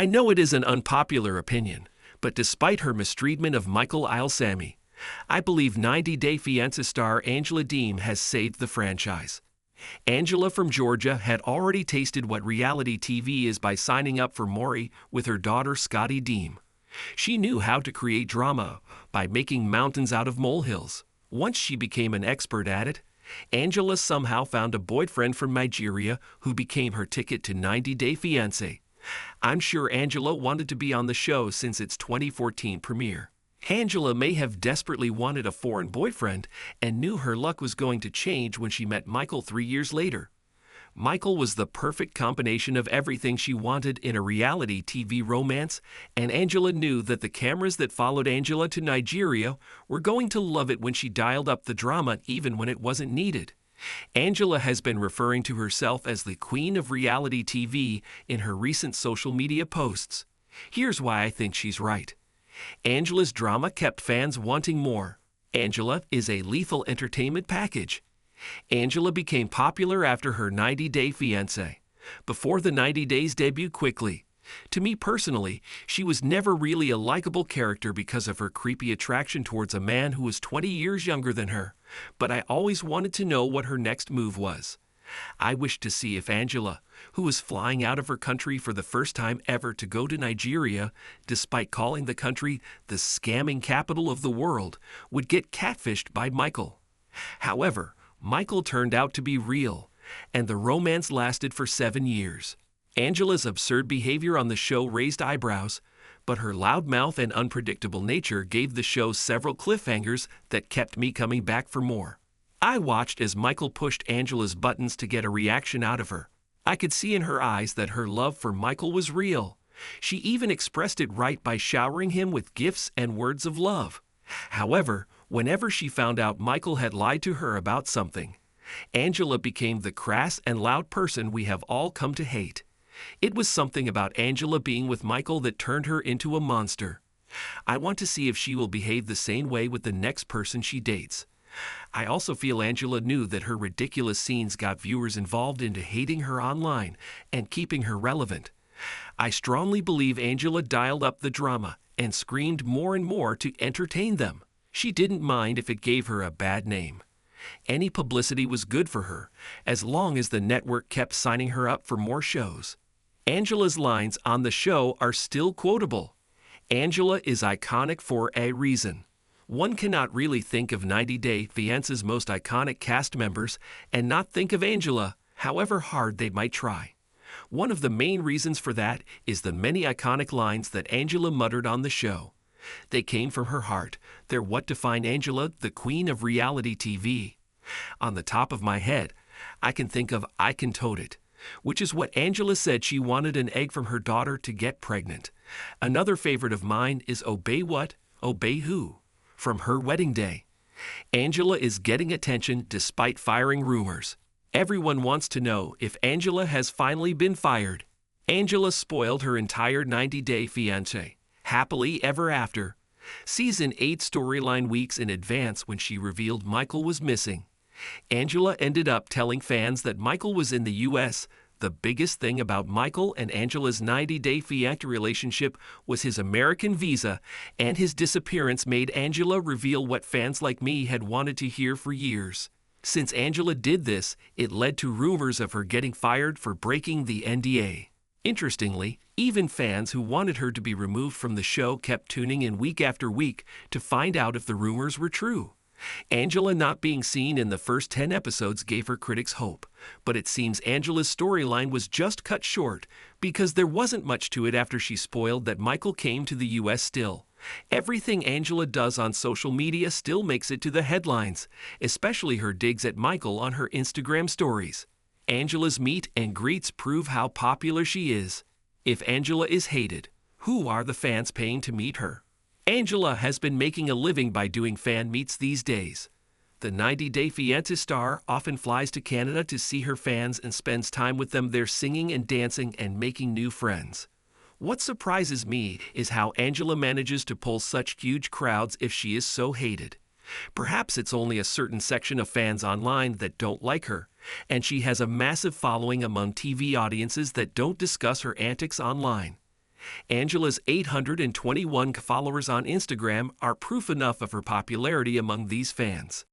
I know it is an unpopular opinion, but despite her mistreatment of Michael Ilsami, I believe 90 Day Fiancé star Angela Deem has saved the franchise. Angela from Georgia had already tasted what reality TV is by signing up for Maury with her daughter Scotty Deem. She knew how to create drama by making mountains out of molehills. Once she became an expert at it, Angela somehow found a boyfriend from Nigeria who became her ticket to 90 Day Fiancé. I'm sure Angela wanted to be on the show since its 2014 premiere. Angela may have desperately wanted a foreign boyfriend and knew her luck was going to change when she met Michael 3 years later. Michael was the perfect combination of everything she wanted in a reality TV romance, and Angela knew that the cameras that followed Angela to Nigeria were going to love it when she dialed up the drama even when it wasn't needed. Angela has been referring to herself as the queen of reality TV in her recent social media posts. Here's why I think she's right. Angela's drama kept fans wanting more. Angela is a lethal entertainment package. Angela became popular after her 90 Day Fiancé, before the 90 Days debut quickly. To me personally, she was never really a likable character because of her creepy attraction towards a man who was 20 years younger than her, but I always wanted to know what her next move was. I wished to see if Angela, who was flying out of her country for the first time ever to go to Nigeria, despite calling the country the scamming capital of the world, would get catfished by Michael. However, Michael turned out to be real, and the romance lasted for 7 years. Angela's absurd behavior on the show raised eyebrows, but her loud mouth and unpredictable nature gave the show several cliffhangers that kept me coming back for more. I watched as Michael pushed Angela's buttons to get a reaction out of her. I could see in her eyes that her love for Michael was real. She even expressed it right by showering him with gifts and words of love. However, whenever she found out Michael had lied to her about something, Angela became the crass and loud person we have all come to hate. It was something about Angela being with Michael that turned her into a monster. I want to see if she will behave the same way with the next person she dates. I also feel Angela knew that her ridiculous scenes got viewers involved into hating her online and keeping her relevant. I strongly believe Angela dialed up the drama and screamed more and more to entertain them. She didn't mind if it gave her a bad name. Any publicity was good for her, as long as the network kept signing her up for more shows. Angela's lines on the show are still quotable. Angela is iconic for a reason. One cannot really think of 90 Day Fiancé's most iconic cast members and not think of Angela, however hard they might try. One of the main reasons for that is the many iconic lines that Angela muttered on the show. They came from her heart. They're what defined Angela, the queen of reality TV. On the top of my head, I can think of "I can tote it," which is what Angela said she wanted an egg from her daughter to get pregnant. Another favorite of mine is "Obey what? Obey who?" from her wedding day. Angela is getting attention despite firing rumors. Everyone wants to know if Angela has finally been fired. Angela spoiled her entire 90 Day Fiancé, happily ever after. Season 8 storyline weeks in advance when she revealed Michael was missing. Angela ended up telling fans that Michael was in the US. The biggest thing about Michael and Angela's 90 Day Fiancé relationship was his American visa, and his disappearance made Angela reveal what fans like me had wanted to hear for years. Since Angela did this, it led to rumors of her getting fired for breaking the NDA. Interestingly, even fans who wanted her to be removed from the show kept tuning in week after week to find out if the rumors were true. Angela not being seen in the first 10 episodes gave her critics hope, but it seems Angela's storyline was just cut short because there wasn't much to it after she spoiled that Michael came to the US still. Everything Angela does on social media still makes it to the headlines, especially her digs at Michael on her Instagram stories. Angela's meet and greets prove how popular she is. If Angela is hated, who are the fans paying to meet her? Angela has been making a living by doing fan meets these days. The 90 Day Fiancé star often flies to Canada to see her fans and spends time with them there singing and dancing and making new friends. What surprises me is how Angela manages to pull such huge crowds if she is so hated. Perhaps it's only a certain section of fans online that don't like her, and she has a massive following among TV audiences that don't discuss her antics online. Angela's 821 followers on Instagram are proof enough of her popularity among these fans.